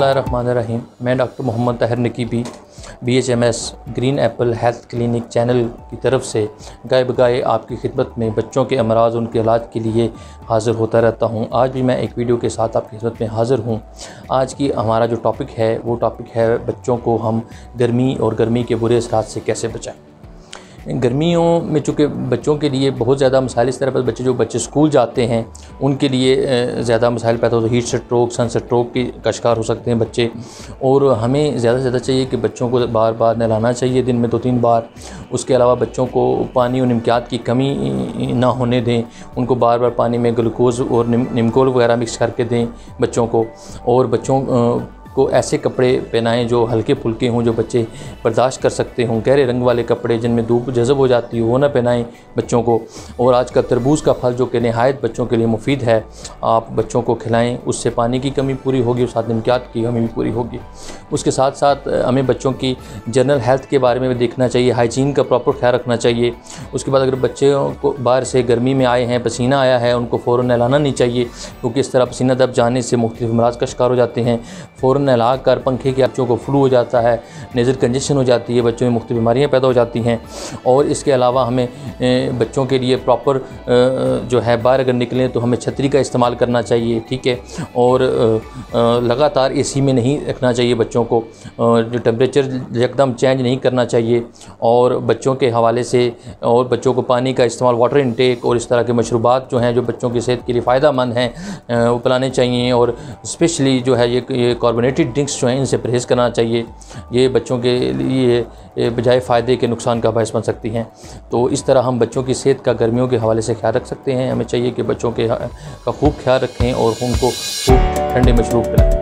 बिस्मिल्लाहिर्रहमानिर्रहीम। मैं doctor Mohammad Tahir नकीबी BHMS green Apple health clinic channel की तरफ से गाय बगाए आपकी खिदमत में बच्चों के अमराज उनके इलाज के लिए हाज़िर होता रहता हूं। आज भी मैं एक वीडियो के साथ आपकी खिदमत में हाज़िर हूं। आज की हमारा जो टॉपिक है वो टॉपिक है बच्चों को हम गर्मी और गर्मी के बुरे असरात से कैसे बचाएं। गर्मियों में चूँकि बच्चों के लिए बहुत ज़्यादा मसाइल इस तरह पर जो बच्चे स्कूल जाते हैं उनके लिए ज़्यादा मसाइल पैदा होते हैं। हीट स्ट्रोक, सन स्ट्रोक का शिकार हो सकते हैं बच्चे, और हमें ज़्यादा से ज़्यादा चाहिए कि बच्चों को बार बार नहलाना चाहिए, दिन में 2-3 बार। उसके अलावा बच्चों को पानी और निमकियात की कमी ना होने दें, उनको बार बार पानी में ग्लूकोज़ और निमकोल वगैरह मिक्स करके दें बच्चों को। और बच्चों को ऐसे कपड़े पहनाएं जो हल्के फुल्के हों, जो बच्चे बर्दाश्त कर सकते हों। गहरे रंग वाले कपड़े जिनमें धूप जज़ब हो जाती हो वो ना पहनाएं बच्चों को। और आज का तरबूज का फल जो कि नहायत बच्चों के लिए मुफीद है, आप बच्चों को खिलाएं। उससे पानी की कमी पूरी होगी और साथ निमकियात की कमी भी पूरी होगी। उसके साथ साथ हमें बच्चों की जनरल हेल्थ के बारे में भी देखना चाहिए, हाइजीन का प्रॉपर ख्याल रखना चाहिए। उसके बाद अगर बच्चों को बाहर से गर्मी में आए हैं, पसीना आया है, उनको फ़ौरन नहलाना नहीं चाहिए, क्योंकि इस तरह पसीना दब जाने से मुख्तलिफ अमराज का शिकार हो जाते हैं। फ़ौरन नहला कर पंखे के बच्चों को फ्लू हो जाता है, नेज़ल कंजेशन हो जाती है, बच्चों में मुख्तलिफ बीमारियाँ पैदा हो जाती हैं। और इसके अलावा हमें बच्चों के लिए प्रॉपर जो है बाहर अगर निकलें तो हमें छतरी का इस्तेमाल करना चाहिए, ठीक है। और लगातार AC में नहीं रखना चाहिए बच्चों को, जो टेम्परेचर एकदम चेंज नहीं करना चाहिए। और बच्चों के हवाले से और बच्चों को पानी का इस्तेमाल, वाटर इंटेक और इस तरह के मशरूबात जो हैं जो बच्चों की सेहत के लिए फ़ायदेमंद हैं वो पिलाने चाहिए। और स्पेशली जो है ये कार्बोनेटेड ड्रिंक्स जो हैं इनसे परहेज़ करना चाहिए। ये बच्चों के लिए बजाय फ़ायदे के नुकसान का बायस बन सकती हैं। तो इस तरह हम बच्चों की सेहत का गर्मियों के हवाले से ख्याल रख सकते हैं। हमें चाहिए कि बच्चों का खूब ख्याल रखें और उनको खूब ठंडे मशरूब पिलाएं।